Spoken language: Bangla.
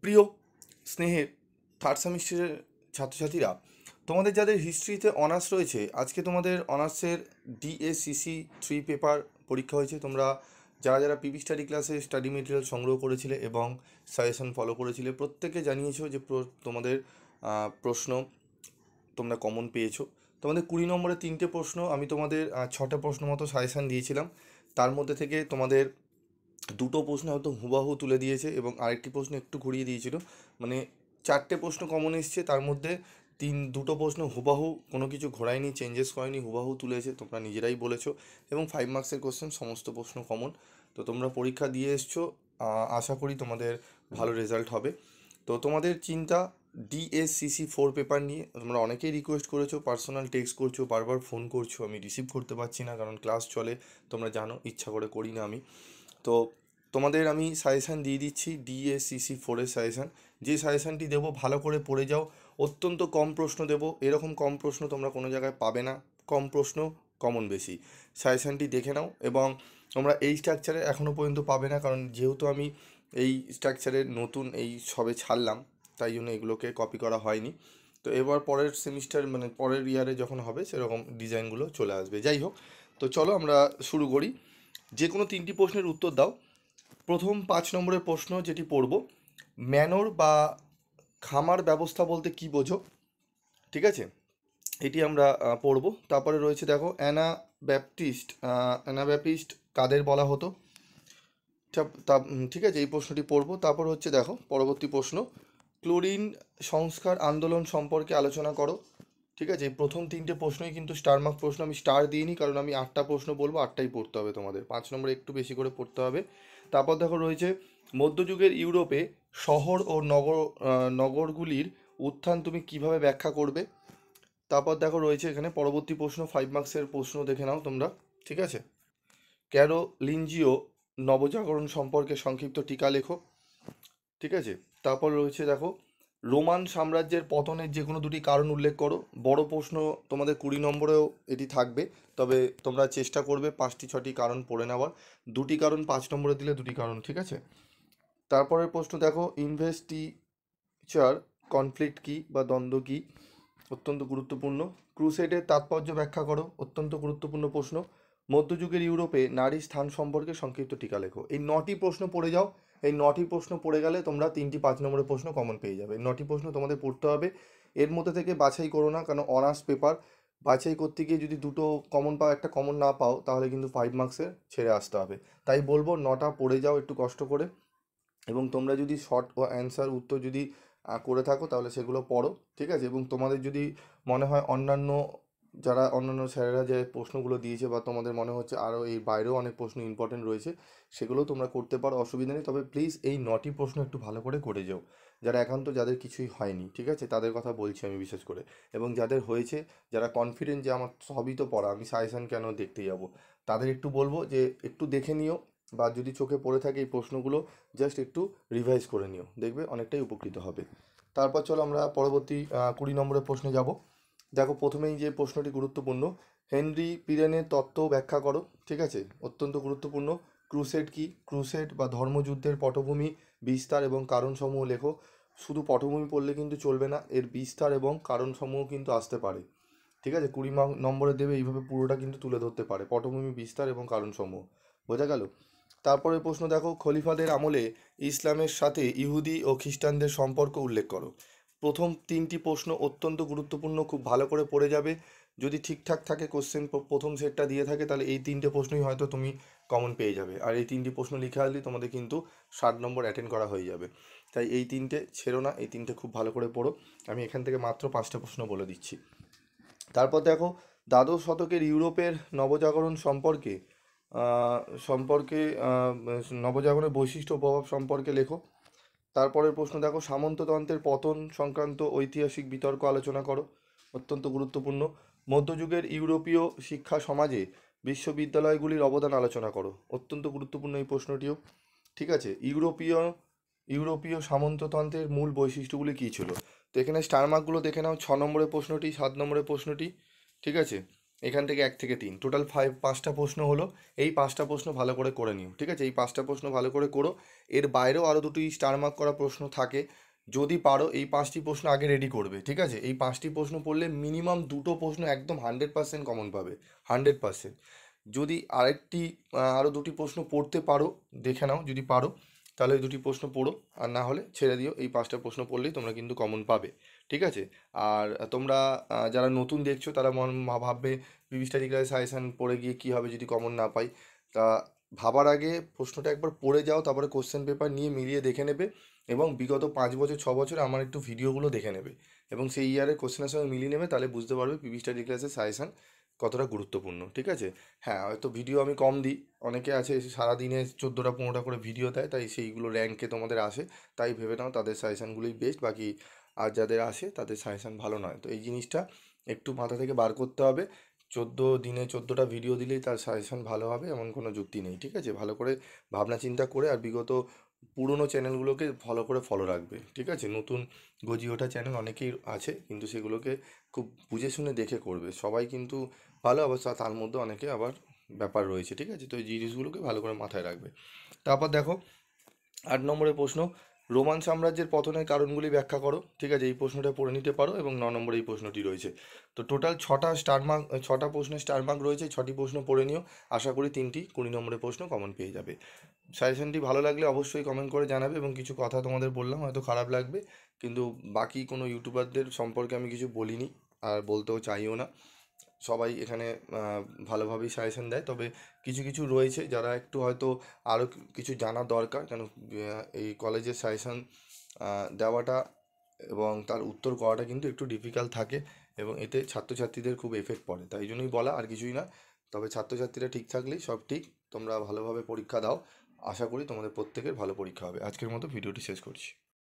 প্রিয় স্নেহের থার্ড সেমিস্টারের ছাত্রছাত্রীরা, তোমাদের যাদের হিস্ট্রিতে অনার্স রয়েছে, আজকে তোমাদের অনার্সের ডিএসসিসি 3 পেপার পরীক্ষা হয়েছে। তোমরা যারা যারা পিপি স্টাডি ক্লাসে স্টাডি মেটেরিয়াল সংগ্রহ করেছিলে এবং সাজেশন ফলো করেছিলে, প্রত্যেকে জানিয়েছো যে তোমাদের প্রশ্ন তোমরা কমন পেয়েছো। তোমাদের 20 নম্বরের 3টে প্রশ্ন, আমি তোমাদের 6টে প্রশ্ন মতো সাজেশান দিয়েছিলাম। তার মধ্যে থেকে তোমাদের 2টো প্রশ্ন হয়তো হুবাহু তুলে দিয়েছে এবং আরেকটি প্রশ্ন একটু ঘুরিয়ে দিয়েছিল। মানে 4টে প্রশ্ন কমন এসছে, তার মধ্যে 2টো প্রশ্ন হুবাহু, কোনো কিছু ঘোরায়নি, চেঞ্জেস করেনি, হুবাহু তুলেছে, তোমরা নিজেরাই বলেছো। এবং 5 মার্কসের কোশ্চেন, সমস্ত প্রশ্ন কমন। তো তোমরা পরীক্ষা দিয়ে এসছো, আশা করি তোমাদের ভালো রেজাল্ট হবে। তো তোমাদের চিন্তা ডিএসসিসি 4 পেপার নিয়ে। তোমরা অনেকেই রিকোয়েস্ট করেছো, পার্সোনাল টেক্সট করছো, বারবার ফোন করছো, আমি রিসিভ করতে পারছি না কারণ ক্লাস চলে, তোমরা জানো ইচ্ছা করে করি না আমি। তো তোমাদের আমি সাজেশান দিয়ে দিচ্ছি, ডিএসসিসি 4-এর সাজেশান। যে সাজেশানটি দেবো ভালো করে পড়ে যাও, অত্যন্ত কম প্রশ্ন দেবো, এরকম কম প্রশ্ন তোমরা কোনো জায়গায় পাবে না, কম প্রশ্ন কমন বেশি। সাজেশানটি দেখে নাও এবং তোমরা এই স্ট্রাকচারে এখনও পর্যন্ত পাবে না, কারণ যেহেতু আমি এই স্ট্রাকচারের নতুন এই সবে ছাড়লাম, তাই জন্য এগুলোকে কপি করা হয়নি। তো এবার পরের সেমিস্টার মানে পরের ইয়ারে যখন হবে সেরকম ডিজাইনগুলো চলে আসবে। যাই হোক, তো চলো আমরা শুরু করি। যে কোনো 3টি প্রশ্নের উত্তর দাও। প্রথম 5 নম্বরের প্রশ্ন যেটি পড়ব, ম্যানর বা খামার ব্যবস্থা বলতে কি বোঝো? ঠিক আছে, এটি আমরা পড়ব। তারপরে রয়েছে দেখো, অ্যানাব্যাপ্টিস্ট কাদের বলা হতো? ঠিক আছে, এই প্রশ্নটি পড়ব। তারপর হচ্ছে দেখো পরবর্তী প্রশ্ন, ক্লোরিন সংস্কার আন্দোলন সম্পর্কে আলোচনা করো। ঠিক আছে, এই প্রথম 3টে প্রশ্নই কিন্তু স্টার মার্ক প্রশ্ন, আমি স্টার দিইনি কারণ আমি 8টা প্রশ্ন বলবো, 8টাই পড়তে হবে তোমাদের, 5 নম্বরে একটু বেশি করে পড়তে হবে। তারপর দেখো রয়েছে, মধ্যযুগের ইউরোপে শহর ও নগরগুলির উত্থান তুমি কিভাবে ব্যাখ্যা করবে? তারপর দেখো রয়েছে এখানে পরবর্তী প্রশ্ন, 5 মার্কসের প্রশ্ন দেখে নাও তোমরা। ঠিক আছে, ক্যারোলিঞ্জিও নবজাগরণ সম্পর্কে সংক্ষিপ্ত টিকা লেখো। ঠিক আছে, তারপর রয়েছে দেখো, রোমান সাম্রাজ্যের পতনের যে কোনো 2টি কারণ উল্লেখ করো। বড় প্রশ্ন, তোমাদের 20 নম্বরেও এটি থাকবে, তবে তোমরা চেষ্টা করবে 5টি 6টি কারণ পড়ে নেওয়ার। 2টি কারণ 5 নম্বরে দিলে 2টি কারণ, ঠিক আছে। তারপরের প্রশ্ন দেখো, ইনভেস্টিচার কনফ্লিক্ট কী বা দ্বন্দ্ব কী, অত্যন্ত গুরুত্বপূর্ণ। ক্রুসেডের তাৎপর্য ব্যাখ্যা করো, অত্যন্ত গুরুত্বপূর্ণ প্রশ্ন। মধ্যযুগের ইউরোপে নারীর স্থান সম্পর্কে সংক্ষিপ্ত টিকা লেখো। এই 9টি প্রশ্ন পড়ে যাও। এই 9টি প্রশ্ন পড়ে গেলে তোমরা 3টি 5 নম্বরের প্রশ্ন কমন পেয়ে যাবে। 9টি প্রশ্ন তোমাদের পড়তে হবে, এর মধ্যে থেকে বাছাই করো না, কারণ অনার্স পেপার বাছাই করতে গিয়ে যদি 2টো কমন পাও, একটা কমন না পাও, তাহলে কিন্তু 5 মার্কসের ছেড়ে আসতে হবে। তাই বলবো 9টা পড়ে যাও একটু কষ্ট করে। এবং তোমরা যদি শর্ট ও অ্যান্সার উত্তর যদি করে থাকো তাহলে সেগুলো পড়ো। ঠিক আছে, এবং তোমাদের যদি মনে হয় অন্যান্য যারা অন্যান্য স্যারেরা যে প্রশ্নগুলো দিয়েছে বা তোমাদের মনে হচ্ছে আরও এই বাইরেও অনেক প্রশ্ন ইম্পর্টেন্ট রয়েছে, সেগুলোও তোমরা করতে পারো, অসুবিধা নেই। তবে প্লিজ এই 9টি প্রশ্ন একটু ভালো করে করে যাও, যারা একান্ত যাদের কিছুই হয়নি, ঠিক আছে, তাদের কথা বলছি আমি বিশেষ করে। এবং যাদের হয়েছে, যারা কনফিডেন্ট যে আমার সবই তো পড়া, আমি সাজেশান কেন দেখতে যাব, তাদের একটু বলবো যে একটু দেখে নিও, বা যদি চোখে পড়ে থাকে এই প্রশ্নগুলো জাস্ট একটু রিভাইজ করে নিও, দেখবে অনেকটাই উপকৃত হবে। তারপর চলো আমরা পরবর্তী 20 নম্বরের প্রশ্নে যাব। দেখো প্রথমেই যে প্রশ্নটি গুরুত্বপূর্ণ, হেনরি পিরেনের তত্ত্ব ব্যাখ্যা করো। ঠিক আছে, অত্যন্ত গুরুত্বপূর্ণ। ক্রুসেড কি? ক্রুসেড বা ধর্মযুদ্ধের পটভূমি, বিস্তার এবং কারণসমূহ লেখো। শুধু পটভূমি পড়লে কিন্তু চলবে না, এর বিস্তার এবং কারণসমূহ কিন্তু আসতে পারে। ঠিক আছে, 20 নম্বরে দেবে, এইভাবে পুরোটা কিন্তু তুলে ধরতে পারে, পটভূমি, বিস্তার এবং কারণসমূহ। বোঝা গেল? তারপরে প্রশ্ন দেখো, খলিফাদের আমলে ইসলামের সাথে ইহুদি ও খ্রিস্টানদের সম্পর্ক উল্লেখ করো। প্রথম 3টি প্রশ্ন অত্যন্ত গুরুত্বপূর্ণ, খুব ভালো করে পড়ে যাবে। যদি ঠিকঠাক থাকে কোশ্চেন, প্রথম সেটটা দিয়ে থাকে, তাহলে এই 3টে প্রশ্নই হয়তো তুমি কমন পেয়ে যাবে। আর এই 3টি প্রশ্ন লিখে আসলে তোমাদের কিন্তু 60 নম্বর অ্যাটেন্ড করা হয়ে যাবে। তাই এই 3টে ছেড়ো না, এই 3টে খুব ভালো করে পড়ো। আমি এখান থেকে মাত্র 5টা প্রশ্ন বলে দিচ্ছি। তারপর দেখো, দ্বাদশ শতকের ইউরোপের নবজাগরণ সম্পর্কে আহ, সম্পর্কে আহ, নবজাগরণের বৈশিষ্ট্য ও প্রভাব সম্পর্কে লেখো। তারপরের প্রশ্ন দেখো, সামন্ততন্ত্রের পতন সংক্রান্ত ঐতিহাসিক বিতর্ক আলোচনা করো। অত্যন্ত গুরুত্বপূর্ণ। মধ্যযুগের ইউরোপীয় শিক্ষা সমাজে বিশ্ববিদ্যালয়গুলির অবদান আলোচনা করো। অত্যন্ত গুরুত্বপূর্ণ এই প্রশ্নটিও। ঠিক আছে, ইউরোপীয় ইউরোপীয় সামন্ততন্ত্রের মূল বৈশিষ্ট্যগুলি কী ছিল? তো এখানে স্টার মার্কগুলো দেখে নাও, 6 নম্বরের প্রশ্নটি, 7 নম্বরের প্রশ্নটি। ঠিক আছে, এখান থেকে 1 থেকে 3 টোটাল 5টা প্রশ্ন হলো। এই 5টা প্রশ্ন ভালো করে করে নিও, ঠিক আছে? এই 5টা প্রশ্ন ভালো করে করো। এর বাইরেও আরও দুটি স্টার মার্ক করা প্রশ্ন থাকে, যদি পারো এই 5টি প্রশ্ন আগে রেডি করবে, ঠিক আছে? এই 5টি প্রশ্ন পড়লে মিনিমাম দুটো প্রশ্ন একদম 100% কমন পাবে, 100%। যদি আরও দুটি প্রশ্ন পড়তে পারো, দেখে নাও যদি পারো, তাহলে ওই দুটি প্রশ্ন পড়ো, আর না হলে ছেড়ে দিও। এই 5টা প্রশ্ন পড়লেই তোমরা কিন্তু কমন পাবে, ঠিক আছে? আর তোমরা যারা নতুন দেখছো তারা ভাববে পিভি স্টাডি ক্লাস সাজেশান পড়ে গিয়ে কী হবে যদি কমন না পাই। তা ভাবার আগে প্রশ্নটা একবার পড়ে যাও, তারপরে কোশ্চেন পেপার নিয়ে মিলিয়ে দেখে নেবে, এবং বিগত 5 বছর 6 বছর আমার একটু ভিডিওগুলো দেখে নেবে, এবং সেই ইয়ারের কোশ্চেনের সঙ্গে মিলিয়ে নেবে, তাহলে বুঝতে পারবে পিভি স্টাডি ক্লাসের সাজেশান কতটা গুরুত্বপূর্ণ, ঠিক আছে? হ্যাঁ, হয়তো ভিডিও আমি কম দিই, অনেকে আছে সারাদিনে 14টা 15টা করে ভিডিও দেয়, তাই সেইগুলো র্যাঙ্কে তোমাদের আসে, তাই ভেবে নাও তাদের সাজেশানগুলোই বেস্ট, বাকি আর যাদের আসে তাদের সাজেশান ভালো নয়। তো এই জিনিসটা একটু মাথা থেকে বার করতে হবে। 14 দিনে 14টা ভিডিও দিলেই তার সাজেশান ভালো হবে এমন কোনো যুক্তি নেই, ঠিক আছে? ভালো করে ভাবনা চিন্তা করে, আর বিগত পুরনো চ্যানেলগুলোকে ভালো করে ফলো রাখবে, ঠিক আছে? নতুন গজিয়ে ওঠা চ্যানেল অনেকেই আছে, কিন্তু সেগুলোকে খুব বুঝে শুনে দেখে করবে। সবাই কিন্তু ভালো, অবশ্য তার মধ্যে অনেকে আবার ব্যাপার রয়েছে, ঠিক আছে? তো এই জিনিসগুলোকে ভালো করে মাথায় রাখবে। তারপর দেখো 8 নম্বরের প্রশ্ন, রোমান সাম্রাজ্যের পতনের কারণগুলি ব্যাখ্যা করো, ঠিক আছে? এই প্রশ্নটা পড়ে নিতে পারো, এবং 9 নম্বরে এই প্রশ্নটি রয়েছে। তো টোটাল 6টা প্রশ্নের স্টার মার্ক রয়েছে, 6টি প্রশ্ন পড়ে নিও। আশা করি 3টি 20 নম্বরের প্রশ্ন কমন পেয়ে যাবে। সাজেশনটি ভালো লাগলে অবশ্যই কমেন্ট করে জানাবে, এবং কিছু কথা তোমাদের বললাম হয়তো খারাপ লাগবে, কিন্তু বাকি কোনো ইউটিউবারদের সম্পর্কে আমি কিছু বলিনি, আর বলতেও চাইও না। সবাই এখানে ভালোভাবেই সাজেশন দেয়, তবে কিছু কিছু রয়েছে যারা একটু হয়তো আরও কিছু জানা দরকার, কেন এই কলেজের সাজেশন দেওয়াটা এবং তার উত্তর করাটা কিন্তু একটু ডিফিকাল্ট থাকে, এবং এতে ছাত্রছাত্রীদের খুব এফেক্ট পড়ে, তাই জন্যই বলা, আর কিছুই না। তবে ছাত্রছাত্রীরা ঠিক থাকলেই সব ঠিক। তোমরা ভালোভাবে পরীক্ষা দাও, আশা করি তোমাদের প্রত্যেকের ভালো পরীক্ষা হবে। আজকের মতো ভিডিওটি শেষ করছি।